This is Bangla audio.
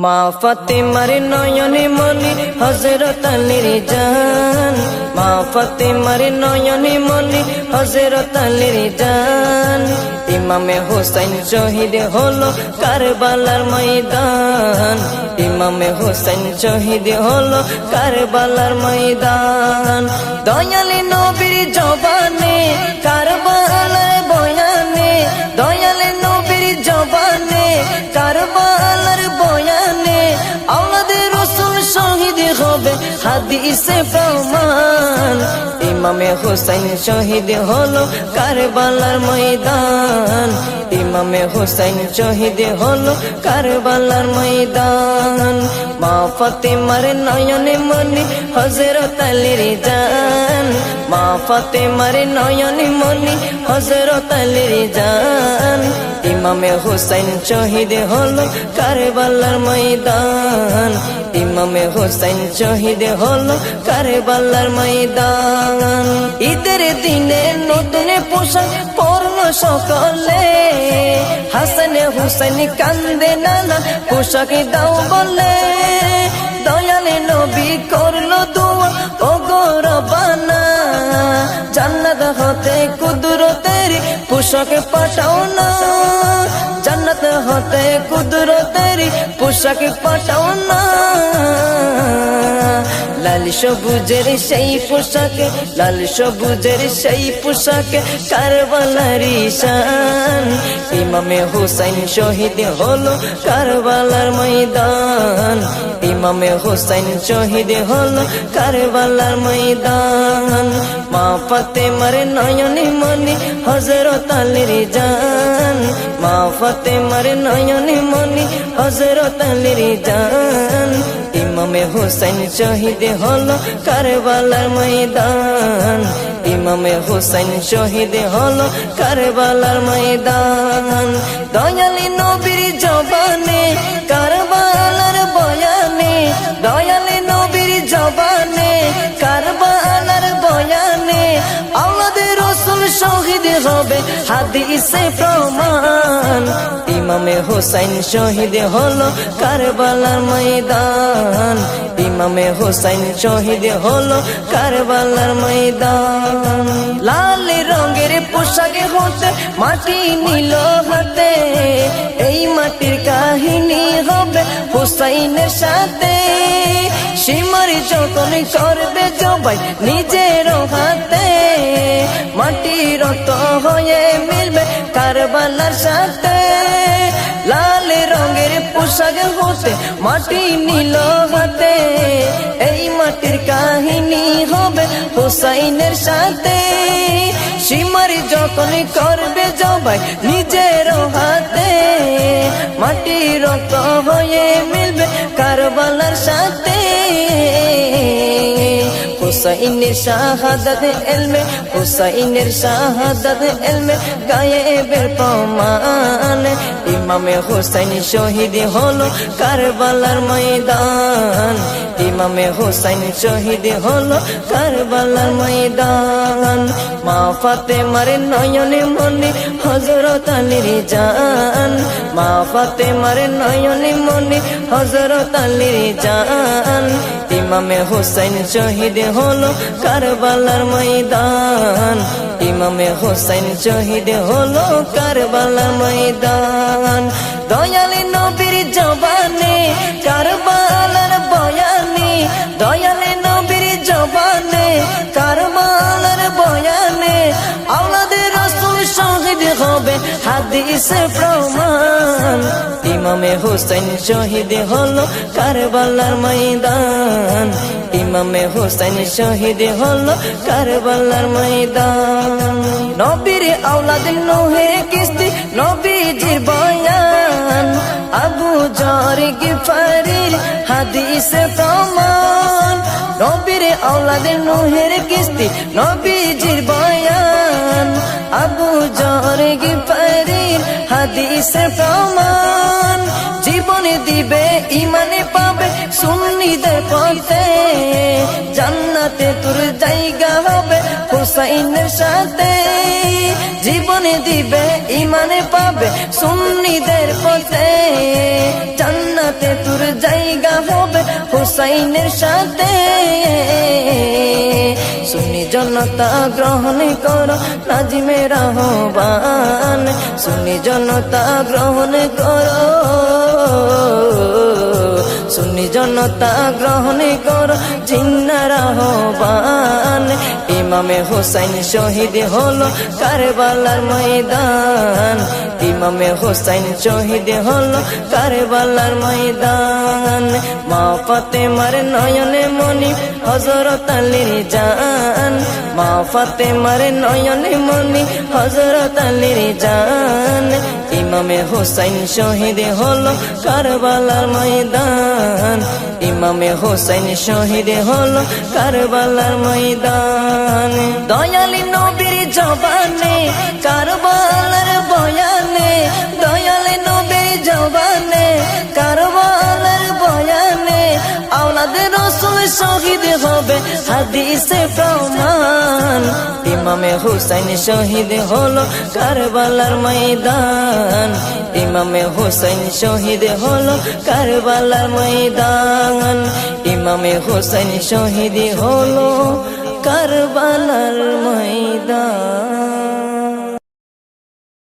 মা ফাতেমার নয়নে মনি হযরত আলীর জান, মা ফাতেমার নয়নে মনি হযরত আলীর জান। ইমামে হোসেন শহীদ হলো কারবালার ময়দান, ইমামে হোসেন শহীদ হলো কারবালার ময়দান। দয়ালে নবীর জবানে কারবালার বয়ানে, দয়ালে নবীর জবানে কারবালার বয়ানে, আওলাদে রাসূল শহীদ হবে হাদিসে প্রমাণ। ইমামে হোসেন শহীদ হলো কারবালার ময়দান, ইমামে হোসেন শহীদ হলো কারবালার ময়দান। মা ফাতেমার নয়নে মনি হযরত আলীর জান, মা ফাতেমার নয়নে মনি হযরত আলীর জান। ইমামে হোসেন শহীদ হলো কারবালার ময়দান, ইমামে হোসেন শহীদ হলো কারবালার ময়দান। ঈদের দিনে নতুন পোশাক পরলো সকলে, হাসান হুসেন কান্দে নানা পোশাক দাও বলে। দয়ালে নবী করলো দোয়া ও গো রব্বানা, জান্নাত হতে কুদরতের পোশাক পাঠাও না, জান্নাত হতে কুদরতের পোশাক পাঠাও না। লাল সবুজের সেই পোশাকে, লাল সবুজের সেই পোশাকে কারবালার শান। ইমামে হোসেন শহীদ হলো কারবালার ময়দান, ইমামে হোসেন শহীদ হলো কারবালার ময়দান। মা ফাতেমার নয়নে মনি হযরত আলীর জান, মা ফাতেমার নয়নে মনি হযরত আলীর জান। ইমামে হোসেন শহীদ হলো কারবালার ময়দান, ইমামে হোসেন শহীদ হলো কারবালার ময়দান। দয়ালি নবীর জবানে কারবালার বয়ানে, দয়ালি নবীর জবানে কারবালার বয়ানে, আওলাদে রাসূল শহীদ হবে হাদিসে প্রমাণ। ইমামে হোসেন শহীদ হলো কারবালার ময়দান, ইমামে হোসেন শহীদ হলো কারবালার ময়দান। লাল রঙের পোশাকে হতে মাটি নিল হাতে, এই মাটির কাহিনী হবে হুসাইনের সাথে। সীমার যখন করবে জবাই নিজের হাতে, মাটি রক্ত হয়ে মিলবে কারবালার সাথে। লাল রঙের পোশাক হতে মাটি নিল হাতে, এই মাটির কাহিনী হবে হুসাইনের সাথে। সীমার যখন করবে জবাই নিজের হাতে, মাটি রক্ত হয়ে মিলবে কারবালার সাথে। হুসাইনের শাহাদাত ইলমে, হুসাইনের শাহাদাত ইলমে গায়েবের প্রমাণ। ইমামে হোসেন শহীদ হলো কারবালার ময়দান, ইমামে হোসেন শহীদ হলো কারবালার ময়দান। মা ফাতেমার নয়নে মনি হযরত আলীর জান, মা ফাতেমার নয়নে মনি হযরত আলীর জান। ইমামে হোসেন শহীদ হলো কারবালার ময়দান, ইমামে হোসেন শহীদ হলো কারবালার ময়দান। দয়ালে নবীর জবানে কারবালার বয়ানে, দয়ালে নবীর জবানে কারবালার বয়ানে, আওলাদে রাসূল শহীদ হবে হাদিসে প্রমাণ। ইমামে হোসেন শহীদ হলো কারবালার ময়দান, ইমামে হোসেন শহীদ হলো কারবালার ময়দান। নবীর আওলাদ নূহে কিস্তি নবীজির বয়ান, আবু যর গিফারির হাদিসে প্রমাণ। নবীর আওলাদ নূহের কিস্তি নবীজির বয়ান, আবু যর গিফারির হাদিসে প্রমাণ। জীবনে দিবে ইমানে পাবে সুন্নিদের পথে, জান্নাতে তোর জায়গা হবে হুসাইনের সাথে। জীবন দিবে ইমানে পাবে সুন্নিদের পথে জান্নাতে তোর জায়গা হবে হুসাইনের সাথে সুন্নি জনতা গ্রহণ করো নাজিমের আহ্বান সুন্নি জনতা গ্রহণ করো সুন্নি জনতা গ্রহণ করো জিন্নার আহ্বান ইমামে হুসাইন শহীদ হলো কারবালার ময়দান ইমামে হুসাইন শহীদ হলো কারবালার ময়দান মা ফাতেমার নয়নে মনি হযরত আলীর জান মা ফাতেমার নয়নে মনি হযরত আলীর জান ইমামে হুসাইন শহীদ হলো কারবালার ময়দান ইমামে হুসাইন শহীদ হলো কারবালার ময়দান দয়ালি নবীর জবানে কারবালার বয়ানে দয়ালি নবীর জবানে কারবালার বয়ানে আওলাদ রাসূল শহীদ হবে হাদিসে প্রমাণ ইমামে হুসাইন শহীদ হলো কারবালার ময়দান ইমামে হুসাইন শহীদ হলো কারবালার ময়দান ইমামে হুসাইন শহীদ হলো কারবালার ময়দান।